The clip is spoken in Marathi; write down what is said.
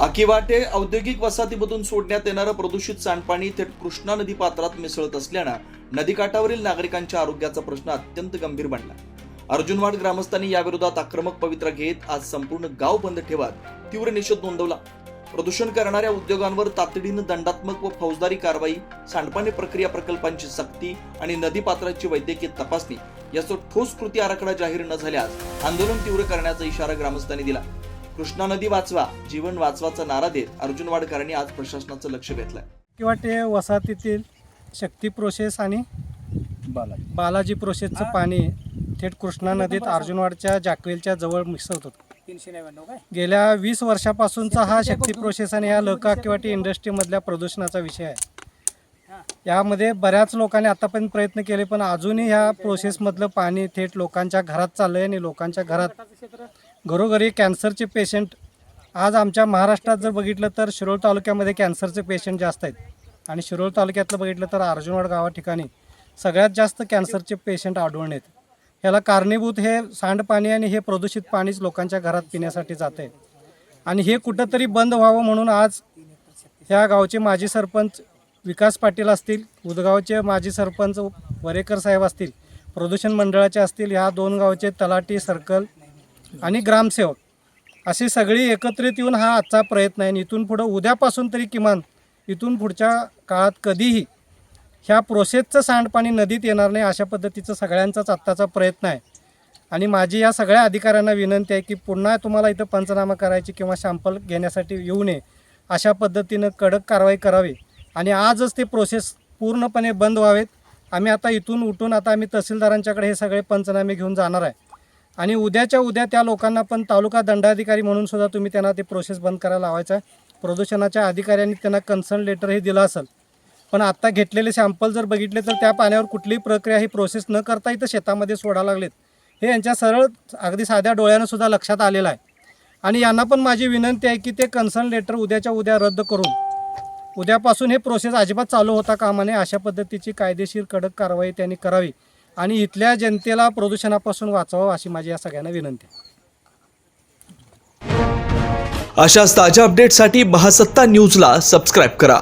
आकिवाटे औद्योगिक वसाहतीमधून सोडण्यात येणारं प्रदूषित सांडपाणी थेट कृष्णा नदी पात्रात मिसळत असल्यानं नदीकाठावरील नागरिकांच्या आरोग्याचा प्रश्न अत्यंत गंभीर बनला। अर्जुनवाड ग्रामस्थांनी याविरोधात आक्रमक पवित्रा घेत आज संपूर्ण गाव बंद ठेवत तीव्र निषेध नोंदवला। प्रदूषण करणाऱ्या उद्योगांवर तातडीनं दंडात्मक व फौजदारी कारवाई, सांडपाणी प्रक्रिया प्रकल्पांची सक्ती आणि नदी पात्राची वैद्यकीय तपासणी याचा ठोस कृती आराखडा जाहीर न झाल्यास आंदोलन तीव्र करण्याचा इशारा ग्रामस्थांनी दिला। कृष्णा नदी वाचवा, जीवन वाचवाचा नारा देत अर्जुनवाडकरांनी आज प्रशासनाचं लक्ष वेधलंय। आकिवाटे वसाहतीतील शक्ती प्रोसेस आणि बालाजी प्रोसेसचं पाणी थेट कृष्णा नदीत अर्जुनवाडच्या जाकवेलच्या जवळ मिसळत होतं। गेल्या 20 वर्षापासूनचा हा शक्ती प्रोसेस आणि या लका आकिवाटे इंडस्ट्रीमधल्या प्रदूषणाचा विषय आहे। यामध्ये बऱ्याच लोकांनी आतापर्यंत प्रयत्न केले, पण अजूनही ह्या प्रोसेसमधलं पाणी थेट लोकांच्या घरात चाललंय आणि लोकांच्या घरात घरोघरी कॅन्सरचे पेशंट आज आमच्या महाराष्ट्रात जर बघितलं तर शिरोळ तालुक्यामध्ये कॅन्सरचे पेशंट जास्त आहेत आणि शिरोळ तालुक्यातलं बघितलं तर अर्जुनवाड गावा ठिकाणी सगळ्यात जास्त कॅन्सरचे पेशंट आढळून येत। ह्याला कारणीभूत हे सांडपाणी आणि हे प्रदूषित पाणीच लोकांच्या घरात पिण्यासाठी जाते आणि हे कुठंतरी बंद व्हावं म्हणून आज ह्या गावचे माजी सरपंच विकास पाटील असतील, उदगावचे माजी सरपंच वरेकर साहेब असतील, प्रदूषण मंडळाचे असतील, ह्या 2 गावचे तलाठी, सर्कल आणि ग्रामसेवक अशी सगळी एकत्रित येऊन हा आजचा प्रयत्न आहे। इथून पुढं उद्यापासून तरी किमान इथून पुढच्या काळात कधीही ह्या प्रोसेसचं सांडपाणी नदीत येणार नाही अशा पद्धतीचं सगळ्यांचाच आत्ताचा प्रयत्न आहे। आणि माझी या सगळ्या अधिकाऱ्यांना विनंती आहे की पुन्हा तुम्हाला इथं पंचनामा करायची किंवा सॅम्पल घेण्यासाठी येऊ नये, अशा पद्धतीनं कडक कारवाई करावी आणि आजच ते प्रोसेस पूर्णपणे बंद व्हावेत। आम्ही आता इथून उठून आता आम्ही तहसीलदारांच्याकडे हे सगळे पंचनामे घेऊन जाणार आहे आणि उद्याच्या उद्या त्या लोकांना पण तालुका दंडाधिकारी म्हणून सुद्धा तुम्ही त्यांना ते प्रोसेस बंद करायला लावायचं आहे। प्रदूषणाच्या अधिकाऱ्यांनी त्यांना कन्सर्न लेटरही दिलं असेल, पण आत्ता घेतलेले सॅम्पल जर बघितले तर त्या पाण्यावर कुठलीही प्रक्रिया ही प्रोसेस न करता इथं शेतामध्ये सोडायला लागलेत। हे यांच्या सरळ अगदी साध्या डोळ्यानं सुद्धा लक्षात आलेलं आहे आणि यांना पण माझी विनंती आहे की ते कन्सर्न लेटर उद्याच्या उद्या रद्द करून उद्यापासून हे प्रोसेस अजिबात चालू होता कामा नये अशा पद्धतीची कायदेशीर कडक कारवाई त्यांनी करावी आणि इथल्या जनतेला प्रदूषणापासून वाचवावं अशी माझी या सगळ्यांना विनंती आहे। अशाच ताज्या अपडेटसाठी महासत्ता न्यूजला सबस्क्राईब करा।